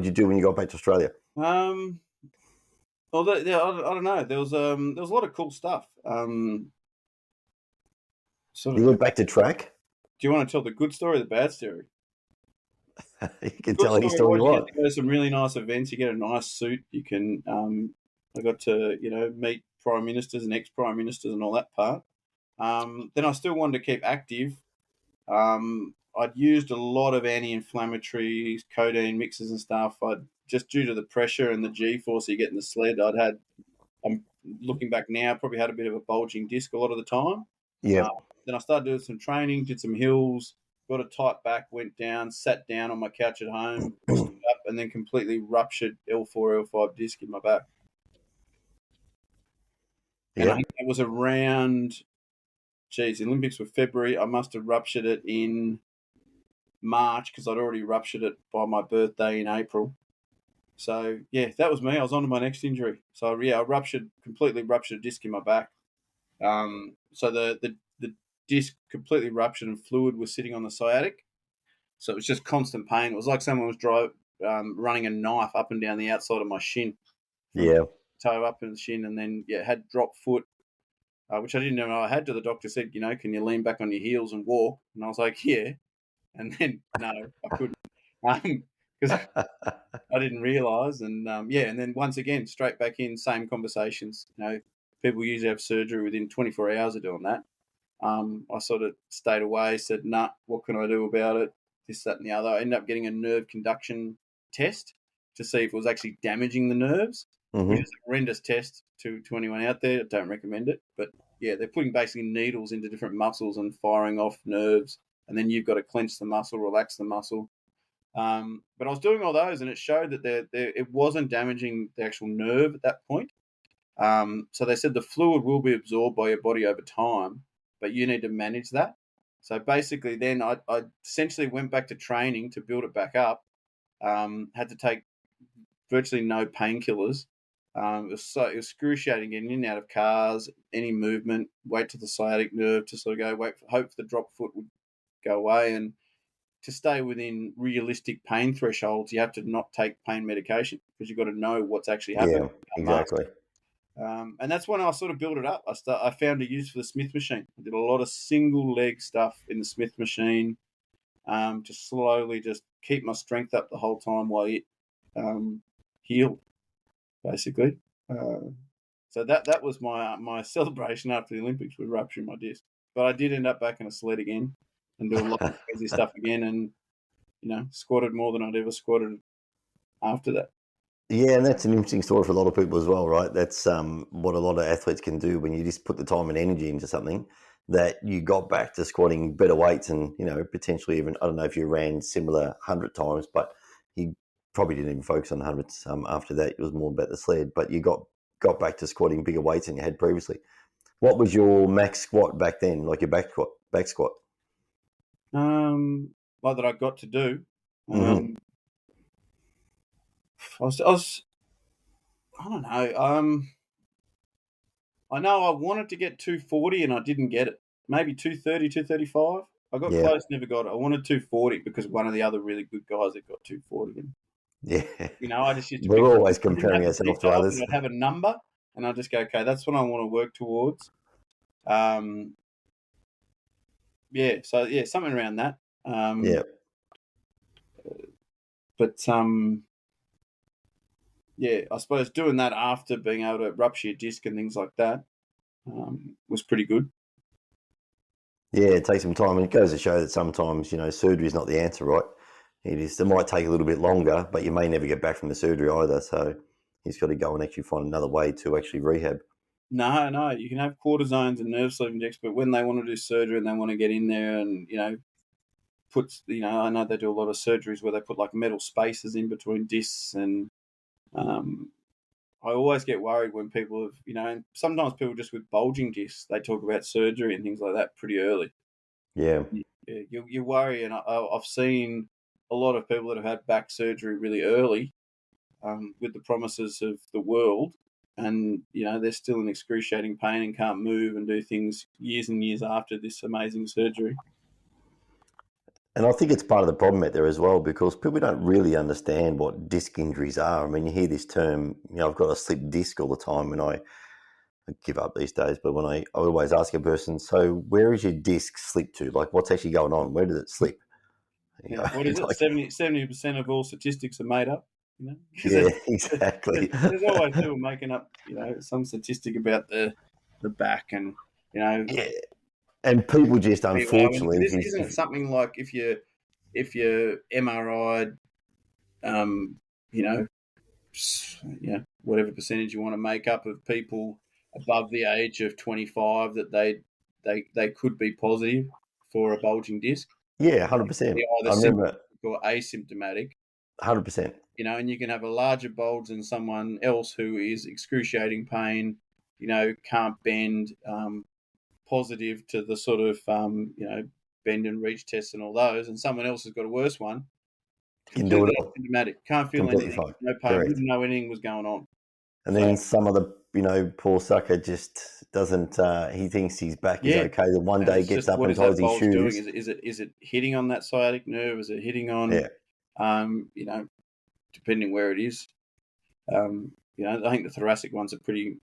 you do when you got back to Australia? Well, I don't know. There was a lot of cool stuff. You went back to track? Do you want to tell the good story or the bad story? You can tell any story you want. You get to go to some really nice events. You get a nice suit. You can. I got to meet prime ministers and ex-prime ministers and all that part. Then I still wanted to keep active. I'd used a lot of anti-inflammatories, codeine mixes and stuff. Just due to the pressure and the G-force you get in the sled, I'm looking back now, probably had a bit of a bulging disc a lot of the time. Yeah. then I started doing some training, did some hills, got a tight back, went down, sat down on my couch at home, stood up, and then completely ruptured L4, L5 disc in my back. And I Yeah. think it was around, the Olympics were February. I must have ruptured it in March because I'd already ruptured it by my birthday in April. So, yeah, that was me. I was on to my next injury. So, yeah, I completely ruptured a disc in my back. So the disc completely ruptured and fluid was sitting on the sciatic. So it was just constant pain. It was like someone was running a knife up and down the outside of my shin, from Yeah. toe up in the shin, and then had drop foot, which I didn't know I had. To the doctor said, can you lean back on your heels and walk? And I was like, yeah. And then no, I couldn't, because I didn't realise. And and then once again, straight back in, same conversations. People usually have surgery within 24 hours of doing that. I sort of stayed away, said, nah, what can I do about it? This, that, and the other. I ended up getting a nerve conduction test to see if it was actually damaging the nerves, which is a horrendous test to anyone out there. I don't recommend it. But, yeah, they're putting basically needles into different muscles and firing off nerves, and then you've got to clench the muscle, relax the muscle. But I was doing all those, and it showed that it wasn't damaging the actual nerve at that point. So they said the fluid will be absorbed by your body over time, but you need to manage that. So basically then I essentially went back to training to build it back up, had to take virtually no painkillers. It was excruciating getting in and out of cars, any movement, wait till the sciatic nerve to sort of go, hope the drop foot would go away. And to stay within realistic pain thresholds, you have to not take pain medication because you've got to know what's actually happening. Yeah, exactly. And that's when I sort of built it up. I found a use for the Smith machine. I did a lot of single leg stuff in the Smith machine, to slowly just keep my strength up the whole time while it healed, basically. So that was my celebration after the Olympics, with rupturing my disc. But I did end up back in a sled again and do a lot of crazy stuff again, and squatted more than I'd ever squatted after that. Yeah, and that's an interesting story for a lot of people as well, right? That's what a lot of athletes can do when you just put the time and energy into something, that you got back to squatting better weights and, potentially even, I don't know if you ran similar 100 times, but you probably didn't even focus on the hundreds after that. It was more about the sled, but you got back to squatting bigger weights than you had previously. What was your max squat back then, like your back squat? Like that I got to do. I don't know. I know I wanted to get 240 and I didn't get it. Maybe 230, 235. I got close, never got it. I wanted 240 because one of the other really good guys that got 240. And, yeah. I just used to We're always comparing ourselves to others. I'd have a number and I'd just go, okay, that's what I want to work towards. So something around that. But I suppose doing that after being able to rupture your disc and things like that was pretty good. Yeah, it takes some time, and it goes to show that sometimes, surgery is not the answer, right? It might take a little bit longer, but you may never get back from the surgery either. So he's got to go and actually find another way to actually rehab. No, you can have cortisones and nerve sleeve injections, but when they want to do surgery and they want to get in there and, I know they do a lot of surgeries where they put like metal spacers in between discs, and I always get worried when people have, and sometimes people just with bulging discs, they talk about surgery and things like that pretty early. Yeah. You worry, and I've seen a lot of people that have had back surgery really early, with the promises of the world, and they're still in excruciating pain and can't move and do things years and years after this amazing surgery. And I think it's part of the problem out there as well, because people don't really understand what disc injuries are. I mean, you hear this term, I've got a slipped disc all the time, and I give up these days, but when I always ask a person, so where is your disc slipped to? Like, what's actually going on? Where did it slip? What is it? 70% of all statistics are made up. Yeah, exactly. There's always people making up, some statistic about the back, and Yeah, and people just unfortunately, isn't it something like if you're MRI'd, whatever percentage you want to make up of people above the age of 25 that they they could be positive for a bulging disc. Yeah, 100%. They're I either remember symptomatic or asymptomatic. 100%. And you can have a larger bulge than someone else who is excruciating pain, can't bend, positive to the sort of, bend and reach tests and all those, and someone else has got a worse one, Can do completely it all. asymptomatic, can't feel Completely anything, fine. no pain, Correct. didn't know anything was going on. And So, then some of the, poor sucker just doesn't, he thinks his back is yeah, okay. Then one and day it's gets just, up what and is that ties his bulge doing? shoes. Is it hitting on that sciatic nerve? Is it hitting on, Yeah. depending where it is? I think the thoracic ones are pretty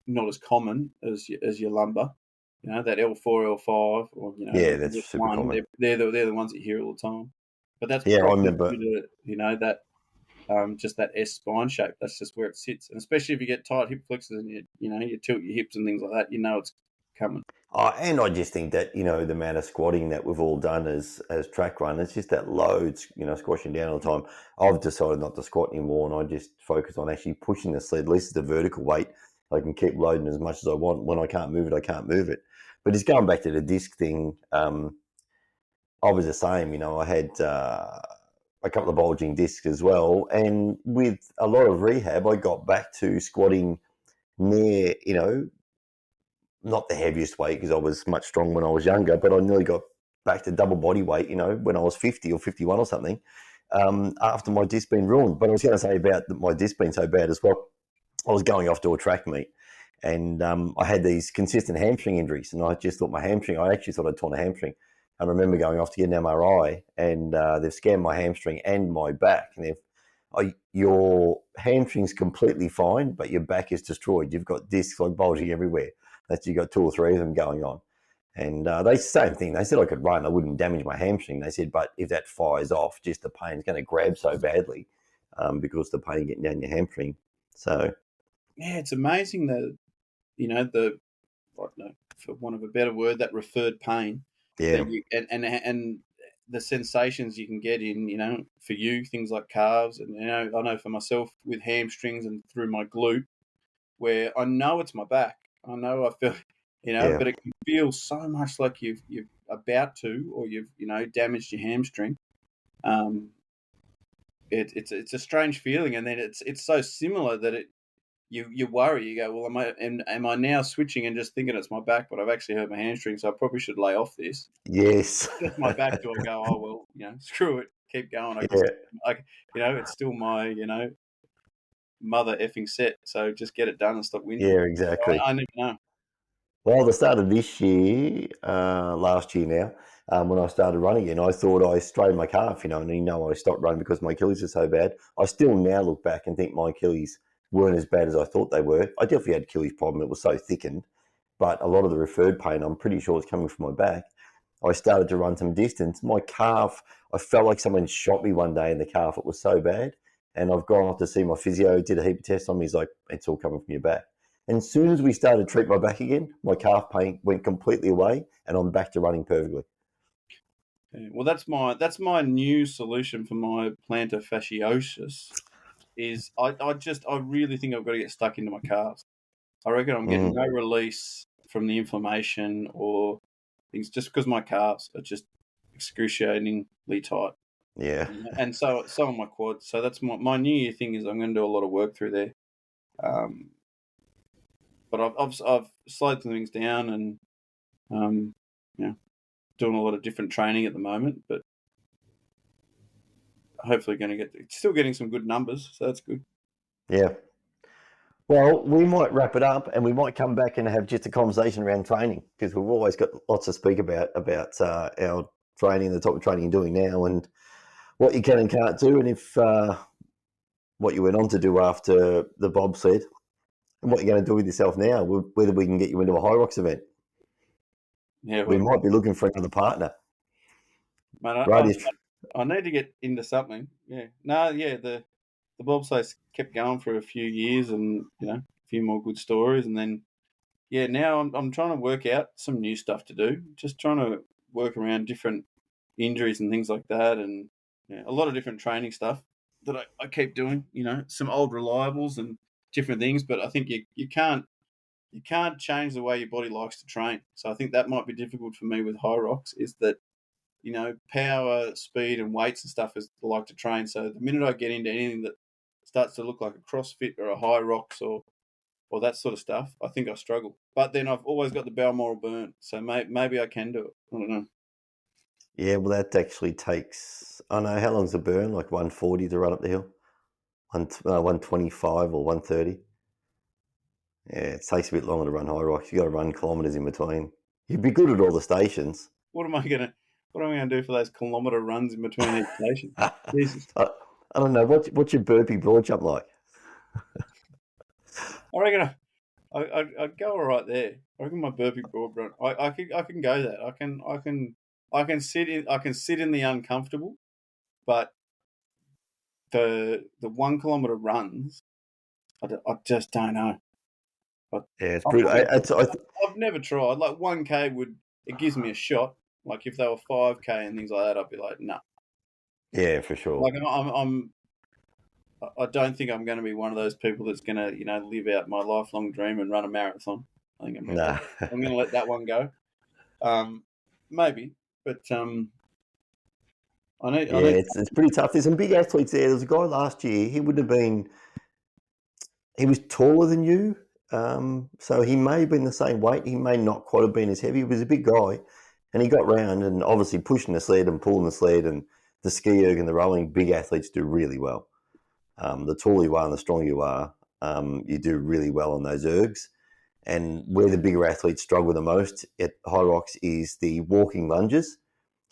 not as common as your lumbar. That L4, L5, or Yeah, that's super L1. common. They're the ones that you hear all the time. But that's Yeah, I probably remember. due to that just that S spine shape. That's just where it sits, and especially if you get tight hip flexors and you tilt your hips and things like that, it's coming. And I just think that, the amount of squatting that we've all done as track runners, just that loads, squashing down all the time. I've decided not to squat anymore, and I just focus on actually pushing the sled. At least it's the vertical weight. I can keep loading as much as I want. When I can't move it, I can't move it. But just going back to the disc thing, I was the same. I had a couple of bulging discs as well. And with a lot of rehab, I got back to squatting near, not the heaviest weight because I was much stronger when I was younger, but I nearly got back to double body weight, when I was 50 or 51 or something, after my disc being ruined. But I was going to say about my disc being so bad as well. I was going off to a track meet, and I had these consistent hamstring injuries, and I just thought I actually thought I'd torn a hamstring. And I remember going off to get an MRI, and they've scanned my hamstring and my back, and your hamstring's completely fine, but your back is destroyed. You've got discs like bulging everywhere. You've got 2 or 3 of them going on. And they same thing. They said I could run. I wouldn't damage my hamstring. They said, but if that fires off, just the pain's going to grab so badly because the pain getting down your hamstring. So yeah, it's amazing that I don't know, for want of a better word, that referred pain. yeah, That you, and the sensations you can get in, for you, things like calves, and I know for myself with hamstrings and through my glute, where I know it's my back. I know I feel, yeah, but it can feel so much like you've about to, or you've damaged your hamstring. It's a strange feeling, and then it's so similar that you worry. You go, well, am I now switching and just thinking it's my back, but I've actually hurt my hamstring, so I probably should lay off this. yes, Just my back. Do I go? Oh well, screw it, keep going. yeah, It's still my mother effing set. So just get it done and stop whinging. yeah, exactly. I never know. Well, the start of this year, last year now, when I started running again, I thought I strained my calf, and I stopped running because my Achilles are so bad. I still now look back and think my Achilles weren't as bad as I thought they were. I definitely had Achilles problem. It was so thickened, but a lot of the referred pain, I'm pretty sure it's coming from my back. I started to run some distance. My calf, I felt like someone shot me one day in the calf. It was so bad. And I've gone off to see my physio, did a heap of tests on me. He's like, it's all coming from your back. And as soon as we started to treat my back again, my calf pain went completely away, and I'm back to running perfectly. Yeah, well, that's my new solution for my plantar fasciosis. Is I really think I've got to get stuck into my calves. I reckon I'm getting no release from the inflammation or things just because my calves are just excruciatingly tight. Yeah. And so are my quads. So that's my New Year thing is I'm going to do a lot of work through there. But I've slowed things down and doing a lot of different training at the moment. But hopefully going to still getting some good numbers. So that's good. Yeah. Well, we might wrap it up, and we might come back and have just a conversation around training, because we've always got lots to speak about our training, the type of training you're doing now, and what you can and can't do, and if what you went on to do after the bobsled, and what you're going to do with yourself now, whether we can get you into a Hyrox event. Yeah, we might be looking for another partner. Man, I need to get into something. Yeah, the bobsleigh kept going for a few years, and a few more good stories, and then now I'm trying to work out some new stuff to do. Just trying to work around different injuries and things like that, and a lot of different training stuff that I keep doing. Some old reliables and different things, but I think you can't you can't change the way your body likes to train. So I think that might be difficult for me with high rocks, is that, power, speed, and weights and stuff is I like to train. So the minute I get into anything that starts to look like a CrossFit or a high rocks or that sort of stuff, I think I struggle. But then I've always got the Balmoral burn, so maybe I can do it. I don't know. Yeah, well, that actually takes, I know, how long's the burn? Like 140 to run up the hill? 125 or 130? Yeah, it takes a bit longer to run high rocks. You got to run kilometres in between. You'd be good at all the stations. What am I gonna do for those kilometre runs in between each station? Jesus. I don't know. What's your burpee broad jump like? I reckon I'd go all right there. I reckon my burpee broad run. I can go that. I can sit in the uncomfortable, but the 1 kilometre runs, I just don't know. Yeah, it's brutal. I've never tried. Like 1K it gives me a shot. Like if they were 5K and things like that, I'd be like, no. Yeah, for sure. Like I don't think I'm going to be one of those people that's going to, live out my lifelong dream and run a marathon. I think I'm going to let that one go. Maybe, but it's pretty tough. There's some big athletes there. There's a guy last year. He was taller than you, so he may have been the same weight. He may not quite have been as heavy. He was a big guy, and he got round and obviously pushing the sled and pulling the sled and the ski erg and the rowing. Big athletes do really well. The taller you are and the stronger you are, you do really well on those ergs. And where the bigger athletes struggle the most at high rocks is the walking lunges,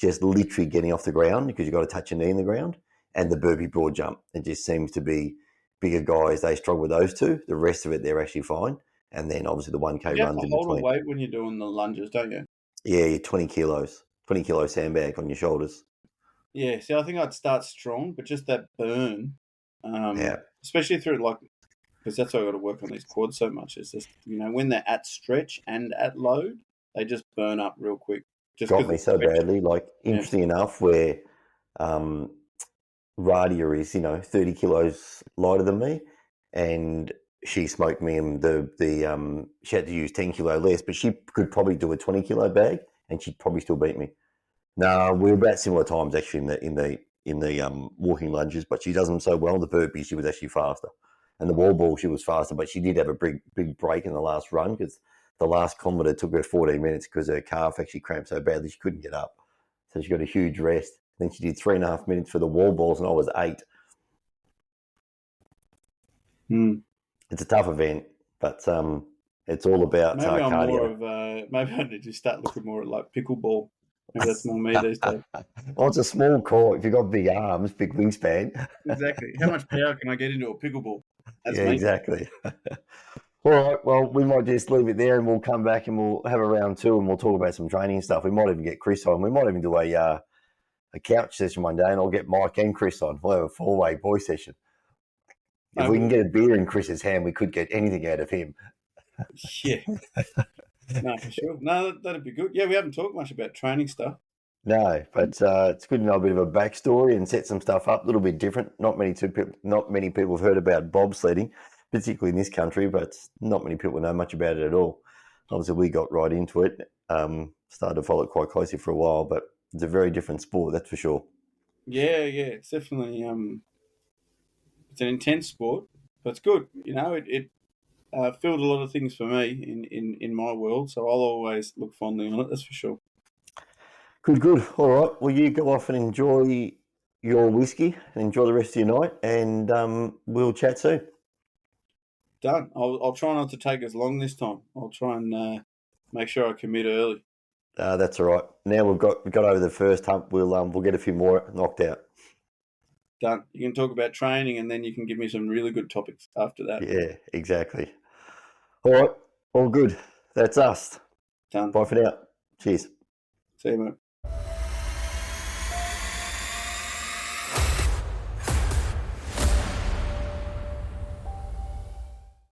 just literally getting off the ground because you've got to touch your knee in the ground, and the burpee broad jump. It just seems to be bigger guys, they struggle with those two. The rest of it, they're actually fine. And then obviously the 1K you runs have to in hold between. a weight when you're doing the lunges, don't you? Yeah, you're 20 kilos, 20 kilo sandbag on your shoulders. Yeah, see, I think I'd start strong, but just that burn, especially through because that's why I got to work on these quads so much. It's just, when they're at stretch and at load, they just burn up real quick. Just got me so badly. Like, interesting enough, where Radia is, 30 kilos lighter than me, and she smoked me, and she had to use 10 kilo less, but she could probably do a 20 kilo bag, and she'd probably still beat me. No, we're about similar times actually in the walking lunges, but she does them so well. The burpees, she was actually faster, and the wall ball, she was faster, but she did have a big break in the last run because the last kilometre took her 14 minutes because her calf actually cramped so badly she couldn't get up. So she got a huge rest. Then she did 3.5 minutes for the wall balls, and I was 8. It's a tough event, but it's all about cardio. Maybe I need to start looking more at like pickleball. Maybe that's more me these days. Well, it's a small court. If you've got big arms, big wingspan. Exactly. How much power can I get into a pickleball? That's me. Exactly. All right. Well, we might just leave it there, and we'll come back and we'll have a round 2, and we'll talk about some training stuff. We might even get Chris on. We might even do a couch session one day, and I'll get Mike and Chris on. We'll have a 4-way boy session. If we can get a beer in Chris's hand, we could get anything out of him. Yeah. No, for sure. No, that'd be good. Yeah, we haven't talked much about training stuff. No, but it's good to know a bit of a backstory and set some stuff up, a little bit different. Not many people have heard about bobsledding, particularly in this country, but not many people know much about it at all. Obviously, we got right into it, started to follow it quite closely for a while, but it's a very different sport, that's for sure. Yeah, it's definitely it's an intense sport, but it's good. It filled a lot of things for me in my world, so I'll always look fondly on it, that's for sure. Good. All right. Well, you go off and enjoy your whiskey and enjoy the rest of your night, and we'll chat soon. Done. I'll try not to take as long this time. I'll try and make sure I commit early. That's all right. Now we've got over the first hump. We'll get a few more knocked out. Done. You can talk about training, and then you can give me some really good topics after that. Yeah, exactly. All right. All good. That's us. Done. Bye for now. Cheers. See you, mate.